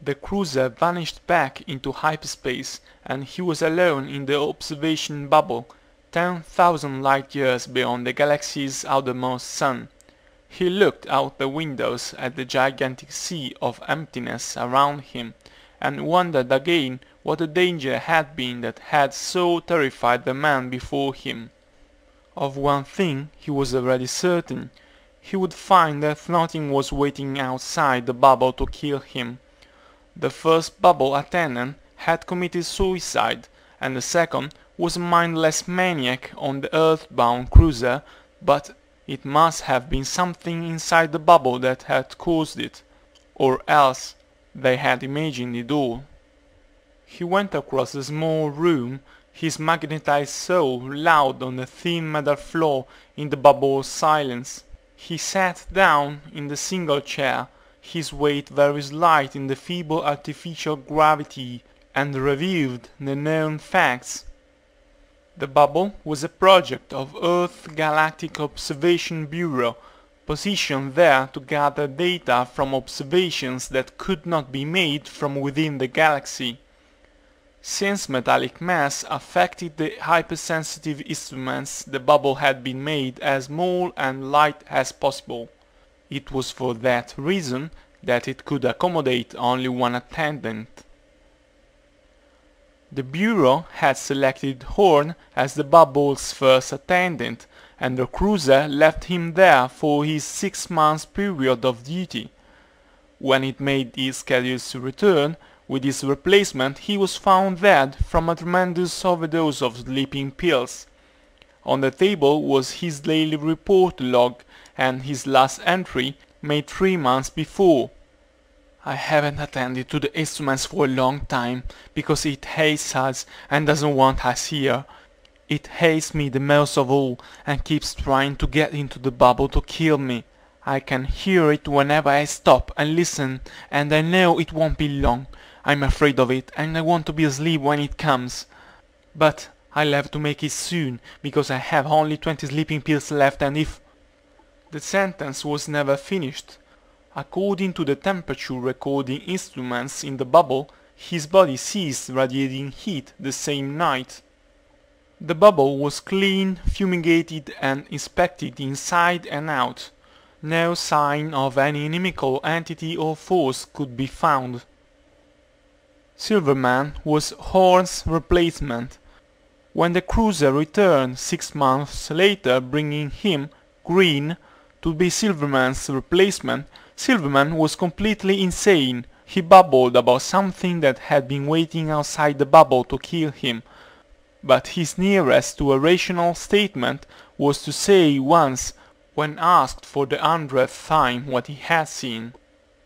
The cruiser vanished back into hyperspace, and he was alone in the observation bubble, 10,000 light-years beyond the galaxy's outermost sun. He looked out the windows at the gigantic sea of emptiness around him, and wondered again what the danger had been that had so terrified the man before him. Of one thing he was already certain: he would find that nothing was waiting outside the bubble to kill him. The first bubble attendant had committed suicide, and the second was a mindless maniac on the earthbound cruiser, but it must have been something inside the bubble that had caused it, or else they had imagined it all. He went across the small room, his magnetized soul loud on the thin metal floor in the bubble's silence. He sat down in the single chair, his weight very slight in the feeble artificial gravity, and reviewed the known facts. The bubble was a project of Earth's Galactic Observation Bureau, positioned there to gather data from observations that could not be made from within the galaxy. Since metallic mass affected the hypersensitive instruments, the bubble had been made as small and light as possible. It was for that reason that it could accommodate only one attendant. The Bureau had selected Horn as the bubble's first attendant, and the cruiser left him there for his 6-month period of duty. When it made its scheduled return, with his replacement he was found dead from a tremendous overdose of sleeping pills. On the table was his daily report log and his last entry, made 3 months before. "I haven't attended to the instruments for a long time, because it hates us and doesn't want us here. It hates me the most of all, and keeps trying to get into the bubble to kill me. I can hear it whenever I stop and listen, and I know it won't be long. I'm afraid of it, and I want to be asleep when it comes. But I'll have to make it soon, because I have only 20 sleeping pills left, and if—" The sentence was never finished. According to the temperature recording instruments in the bubble, his body ceased radiating heat the same night. The bubble was cleaned, fumigated, and inspected inside and out. No sign of any inimical entity or force could be found. Silverman was Horn's replacement. When the cruiser returned 6 months later bringing him, Green, to be Silverman's replacement, Silverman was completely insane. He babbled about something that had been waiting outside the bubble to kill him, but his nearest to a rational statement was to say once, when asked for the 100th time what he had seen: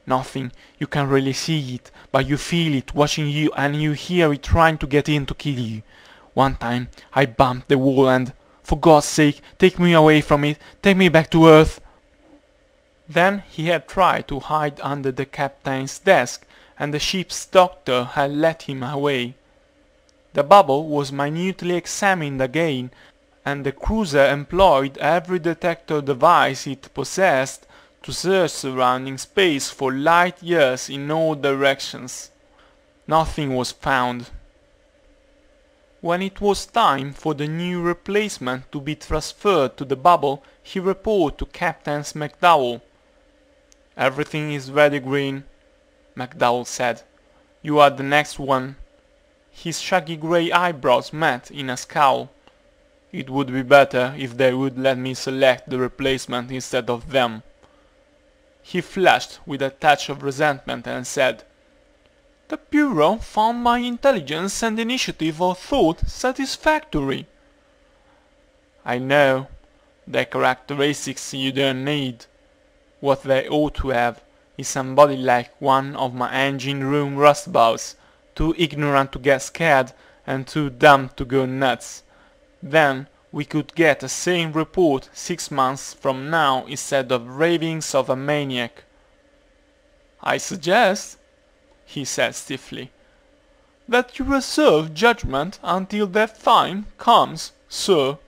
"Nothing, you can't really see it, but you feel it watching you and you hear it trying to get in to kill you. One time I bumped the wall and, for God's sake, take me away from it, take me back to Earth." Then he had tried to hide under the captain's desk, and the ship's doctor had let him away. The bubble was minutely examined again, and the cruiser employed every detector device it possessed to search surrounding space for light years in all directions. Nothing was found. When it was time for the new replacement to be transferred to the bubble, he reported to Captain McDowell. "Everything is ready, Green," McDowell said. "You are the next one." His shaggy grey eyebrows met in a scowl. "It would be better if they would let me select the replacement instead of them." He flushed with a touch of resentment and said, "The Bureau found my intelligence and initiative or thought satisfactory." "I know. They're characteristics you don't need. What they ought to have is somebody like one of my engine room roustabouts, too ignorant to get scared and too dumb to go nuts. Then we could get a sane report 6 months from now instead of ravings of a maniac." "I suggest," he said stiffly, "that you reserve judgment until that time comes, sir."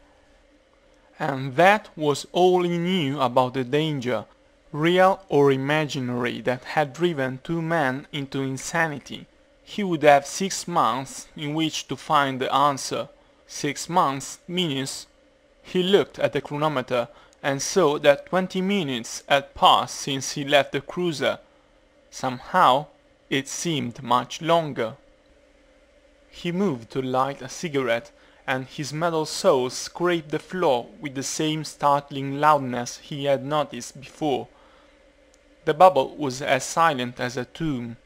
And that was all he knew about the danger. real or imaginary, that had driven two men into insanity. He would have 6 months in which to find the answer. 6 months minus. He looked at the chronometer and saw that 20 minutes had passed since he left the cruiser. Somehow, it seemed much longer. He moved to light a cigarette, and his metal soles scraped the floor with the same startling loudness he had noticed before. The bubble was as silent as a tomb.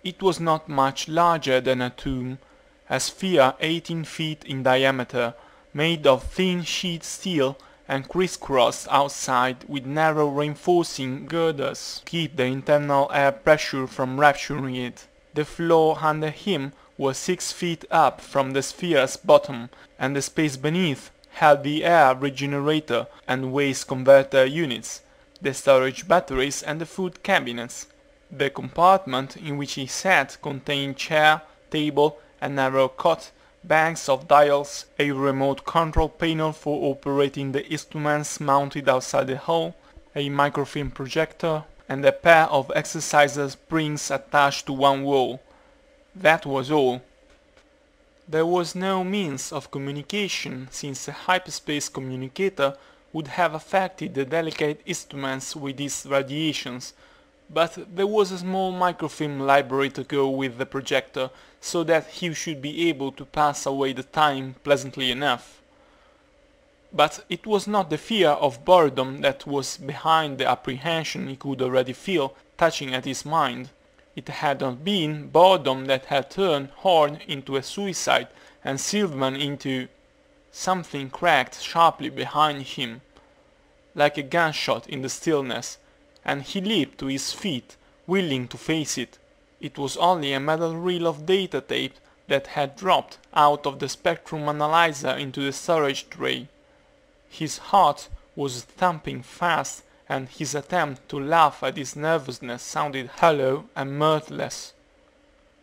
It was not much larger than a tomb, a sphere 18 feet in diameter, made of thin sheet steel and crisscrossed outside with narrow reinforcing girders to keep the internal air pressure from rupturing it. The floor under him was 6 feet up from the sphere's bottom, and the space beneath held the air regenerator and waste converter units, the storage batteries and the food cabinets. The compartment in which he sat contained chair, table, a narrow cot, banks of dials, a remote control panel for operating the instruments mounted outside the hull, a microfilm projector, and a pair of exerciser springs attached to one wall. That was all. There was no means of communication, since a hyperspace communicator would have affected the delicate instruments with its radiations, but there was a small microfilm library to go with the projector, so that he should be able to pass away the time pleasantly enough. But it was not the fear of boredom that was behind the apprehension he could already feel touching at his mind. It had not been boredom that had turned Horn into a suicide and Silverman into... Something cracked sharply behind him, like a gunshot in the stillness, and he leaped to his feet, willing to face it. It was only a metal reel of data tape that had dropped out of the spectrum analyzer into the storage tray. His heart was thumping fast, and his attempt to laugh at his nervousness sounded hollow and mirthless.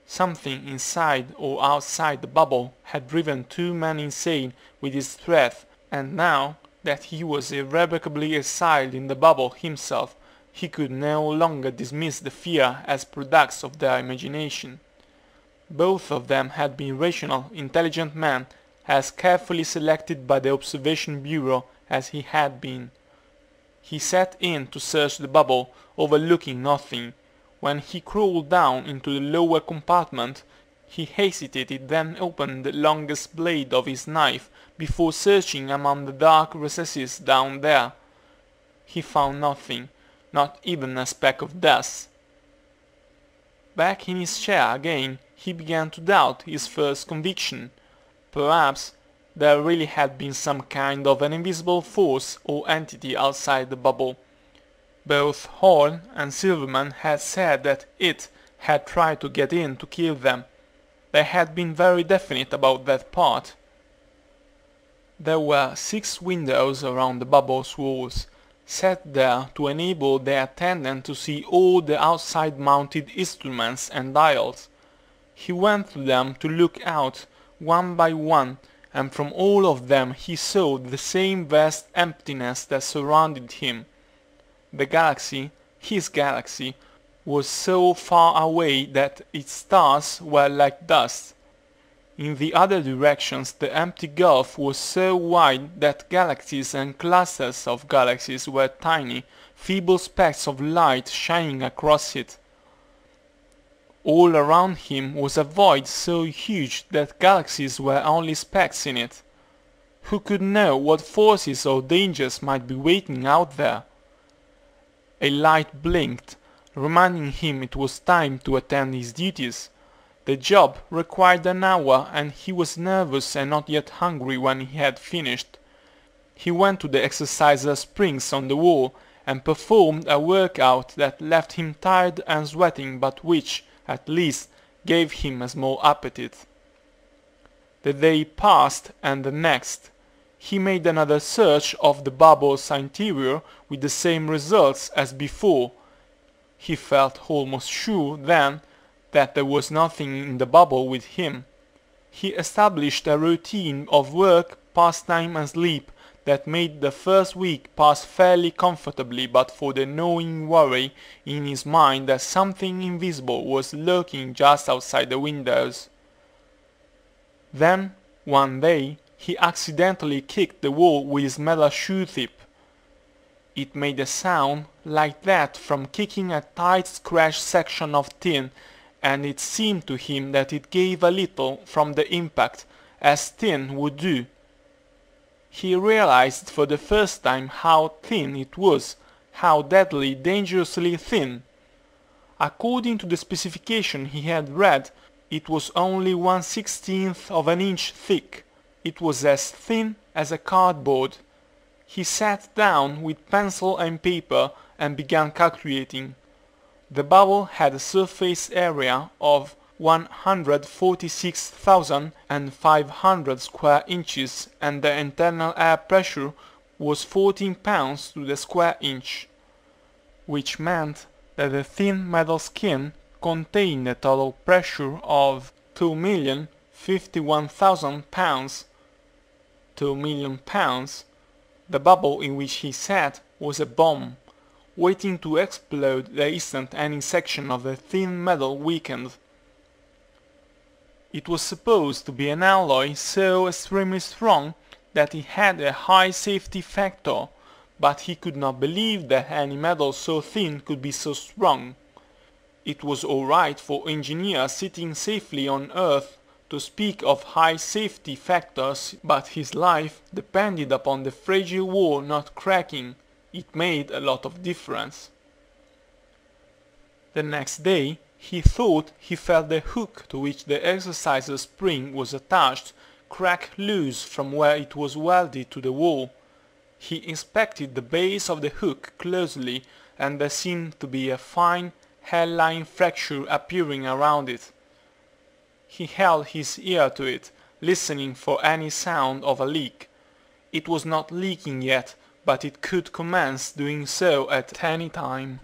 Something inside or outside the bubble had driven two men insane with his threat, and now that he was irrevocably exiled in the bubble himself, he could no longer dismiss the fear as products of their imagination. Both of them had been rational, intelligent men, as carefully selected by the Observation Bureau as he had been. He set in to search the bubble, overlooking nothing. When he crawled down into the lower compartment, he hesitated, then opened the longest blade of his knife before searching among the dark recesses down there. He found nothing, not even a speck of dust. Back in his chair again, he began to doubt his first conviction. Perhaps there really had been some kind of an invisible force or entity outside the bubble. Both Horn and Silverman had said that it had tried to get in to kill them. They had been very definite about that part. There were 6 windows around the bubble's walls, set there to enable the attendant to see all the outside mounted instruments and dials. He went to them to look out one by one, and from all of them he saw the same vast emptiness that surrounded him. The galaxy, his galaxy, was so far away that its stars were like dust. In the other directions the empty gulf was so wide that galaxies and clusters of galaxies were tiny, feeble specks of light shining across it. All around him was a void so huge that galaxies were only specks in it. Who could know what forces or dangers might be waiting out there? A light blinked, reminding him it was time to attend his duties. The job required an hour, and he was nervous and not yet hungry when he had finished. He went to the exerciser springs on the wall and performed a workout that left him tired and sweating, but which, at least, gave him a small appetite. The day passed, and the next. He made another search of the bubble's interior with the same results as before. He felt almost sure then that there was nothing in the bubble with him. He established a routine of work, pastime and sleep that made the first week pass fairly comfortably but for the gnawing worry in his mind that something invisible was lurking just outside the windows. Then, one day, he accidentally kicked the wall with his metal shoe tip. It made a sound like that from kicking a tight scratched section of tin, and it seemed to him that it gave a little from the impact, as tin would do. He realized for the first time how thin it was, how deadly, dangerously thin. According to the specification he had read, it was only 1/16th of an inch thick. It was as thin as a cardboard. He sat down with pencil and paper and began calculating. The bubble had a surface area of 146,500 square inches and the internal air pressure was 14 pounds to the square inch, which meant that the thin metal skin contained a total pressure of 2,051,000 pounds. 2,000,000 pounds. The bubble in which he sat was a bomb, waiting to explode the instant any section of the thin metal weakened. It was supposed to be an alloy so extremely strong that it had a high safety factor, but he could not believe that any metal so thin could be so strong. It was all right for engineers sitting safely on Earth to speak of high safety factors, but his life depended upon the fragile wall not cracking. It made a lot of difference. The next day he thought he felt the hook to which the exerciser spring was attached crack loose from where it was welded to the wall. He inspected the base of the hook closely, and there seemed to be a fine hairline fracture appearing around it. He held his ear to it, listening for any sound of a leak. It was not leaking yet, but it could commence doing so at any time.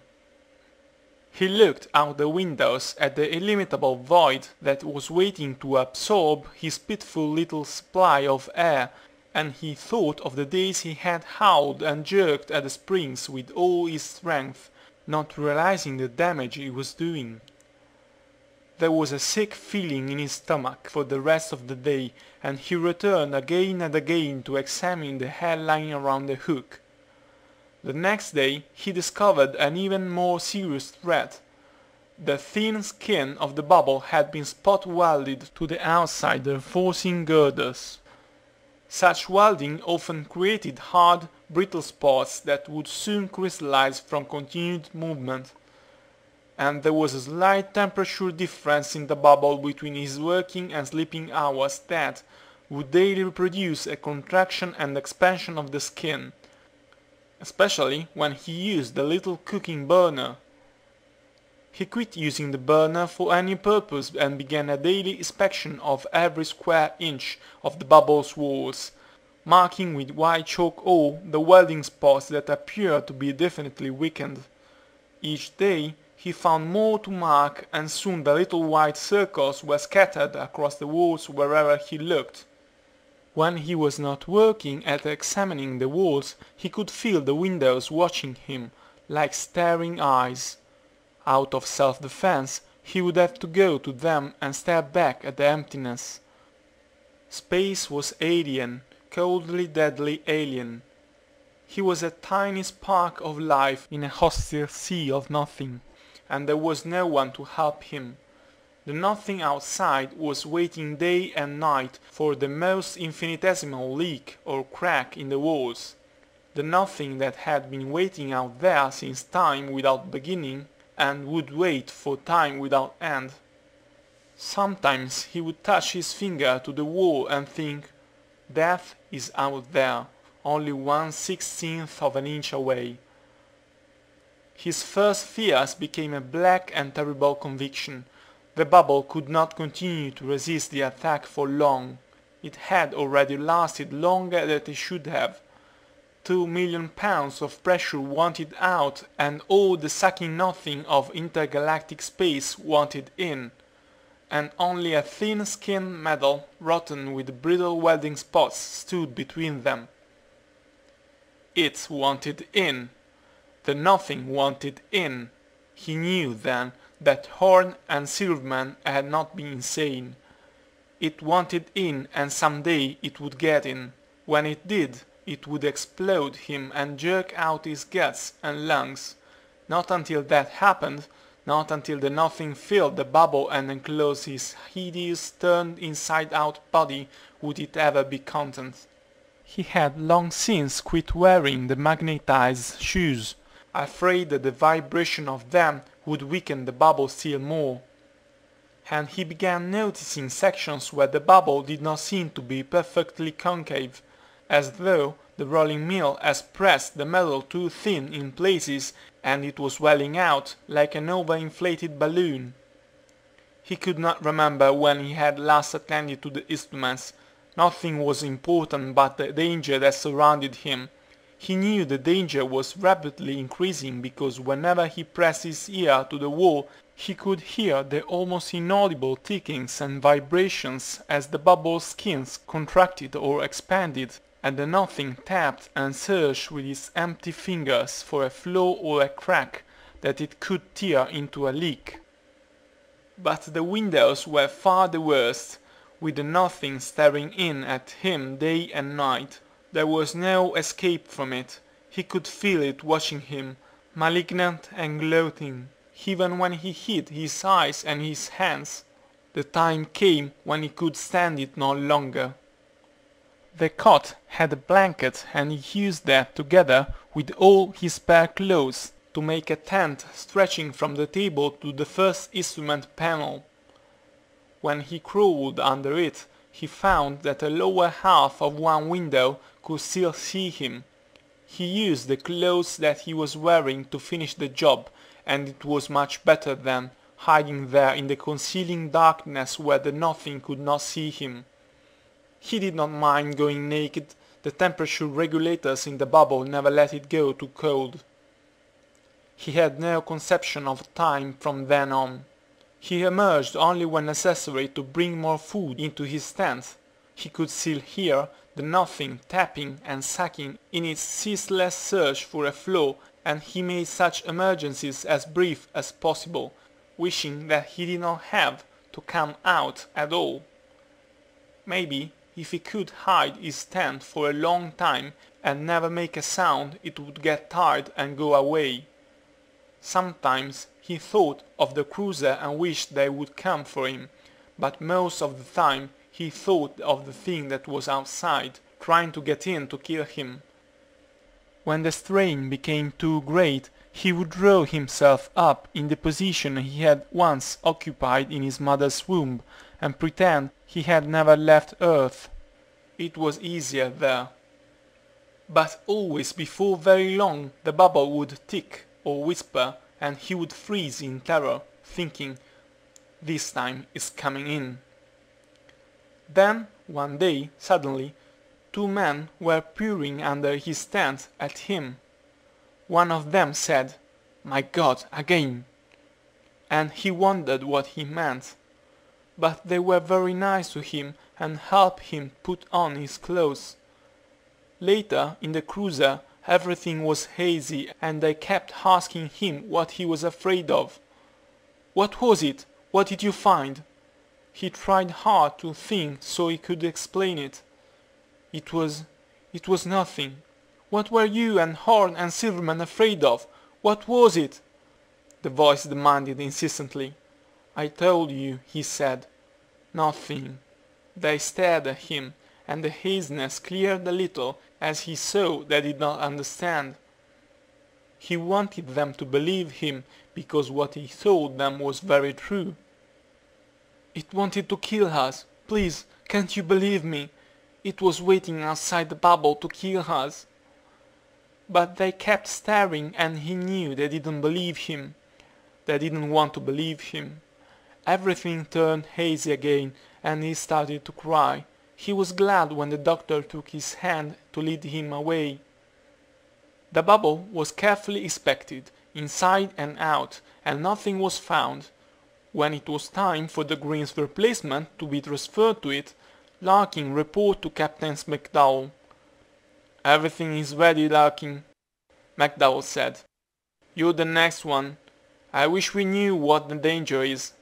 He looked out the windows at the illimitable void that was waiting to absorb his pitiful little supply of air, and he thought of the days he had howled and jerked at the springs with all his strength, not realizing the damage he was doing. There was a sick feeling in his stomach for the rest of the day, and he returned again and again to examine the hairline around the hook. The next day he discovered an even more serious threat. The thin skin of the bubble had been spot welded to the outside reinforcing girders. Such welding often created hard, brittle spots that would soon crystallize from continued movement. And there was a slight temperature difference in the bubble between his working and sleeping hours that would daily produce a contraction and expansion of the skin, especially when he used the little cooking burner. He quit using the burner for any purpose and began a daily inspection of every square inch of the bubble's walls, marking with white chalk all the welding spots that appeared to be definitely weakened. Each day he found more to mark, and soon the little white circles were scattered across the walls wherever he looked. When he was not working at examining the walls, he could feel the windows watching him, like staring eyes. Out of self-defense, he would have to go to them and stare back at the emptiness. Space was alien, coldly, deadly alien. He was a tiny spark of life in a hostile sea of nothing, and there was no one to help him. The nothing outside was waiting day and night for the most infinitesimal leak or crack in the walls. The nothing that had been waiting out there since time without beginning, and would wait for time without end. Sometimes he would touch his finger to the wall and think, death is out there, only 1/16th of an inch away. His first fears became a black and terrible conviction. The bubble could not continue to resist the attack for long. It had already lasted longer than it should have. 2,000,000 pounds of pressure wanted out, and all the sucking nothing of intergalactic space wanted in, and only a thin-skinned metal, rotten with brittle welding spots, stood between them. It wanted in. The nothing wanted in. He knew then that Horn and Silverman had not been insane. It wanted in, and someday it would get in. When it did, it would explode him and jerk out his guts and lungs. Not until that happened, not until the nothing filled the bubble and enclosed his hideous turned inside-out body, would it ever be content. He had long since quit wearing the magnetized shoes, afraid that the vibration of them would weaken the bubble still more. And he began noticing sections where the bubble did not seem to be perfectly concave, as though the rolling mill has pressed the metal too thin in places and it was swelling out like an overinflated balloon. He could not remember when he had last attended to the instruments. Nothing was important but the danger that surrounded him. He knew the danger was rapidly increasing because whenever he pressed his ear to the wall he could hear the almost inaudible tickings and vibrations as the bubble skins contracted or expanded, and the nothing tapped and searched with its empty fingers for a flaw or a crack that it could tear into a leak. But the windows were far the worst, with the nothing staring in at him day and night. There was no escape from it. He could feel it watching him, malignant and gloating, even when he hid his eyes and his hands. The time came when he could stand it no longer. The cot had a blanket and he used that together with all his spare clothes to make a tent stretching from the table to the first instrument panel. When he crawled under it, he found that the lower half of one window could still see him. He used the clothes that he was wearing to finish the job, and it was much better than hiding there in the concealing darkness where the nothing could not see him. He did not mind going naked. The temperature regulators in the bubble never let it go too cold. He had no conception of time from then on. He emerged only when necessary to bring more food into his tent. He could still hear the nothing tapping and sucking in its ceaseless search for a flaw, and he made such emergencies as brief as possible, wishing that he did not have to come out at all. Maybe if he could hide his tent for a long time and never make a sound, it would get tired and go away. Sometimes he thought of the cruiser and wished they would come for him, but most of the time he thought of the thing that was outside, trying to get in to kill him. When the strain became too great, he would draw himself up in the position he had once occupied in his mother's womb, and pretend he had never left Earth. It was easier there. But always before very long the bubble would tick or whisper, and he would freeze in terror, thinking, "This time it's coming in." Then, one day, suddenly, two men were peering under his tent at him. One of them said, "My God, again!" and he wondered what he meant. But they were very nice to him and helped him put on his clothes. Later, in the cruiser, everything was hazy and they kept asking him what he was afraid of. "What was it? What did you find?" He tried hard to think so he could explain it. It was nothing. "What were you and Horn and Silverman afraid of? What was it?" the voice demanded insistently. "I told you," he said. "Nothing." They stared at him, and the haziness cleared a little as he saw they did not understand. He wanted them to believe him because what he told them was very true. "It wanted to kill us. Please, can't you believe me? It was waiting outside the bubble to kill us." But they kept staring and he knew they didn't believe him. They didn't want to believe him. Everything turned hazy again and he started to cry. He was glad when the doctor took his hand to lead him away. The bubble was carefully inspected, inside and out, and nothing was found. When it was time for the green's replacement to be transferred to it, Larkin reported to Captain McDowell. Everything is ready, Larkin, McDowell said. You're the next one. I wish we knew what the danger is.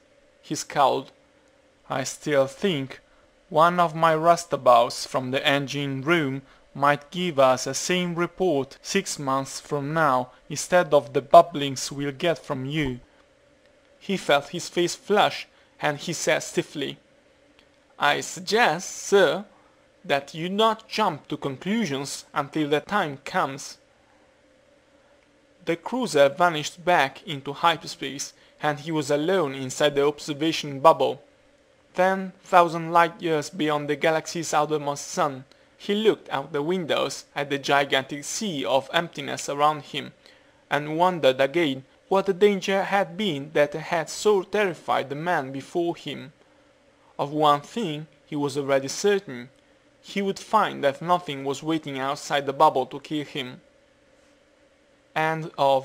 He scowled. I still think one of my roustabouts from the engine room might give us the same report 6 months from now instead of the babblings we'll get from you. He felt his face flush, and he said stiffly, I suggest, sir, that you not jump to conclusions until the time comes. The cruiser vanished back into hyperspace, and he was alone inside the observation bubble. 10,000 light-years beyond the galaxy's outermost sun, he looked out the windows at the gigantic sea of emptiness around him, and wondered again what the danger had been that had so terrified the man before him. Of one thing he was already certain. He would find that nothing was waiting outside the bubble to kill him. End of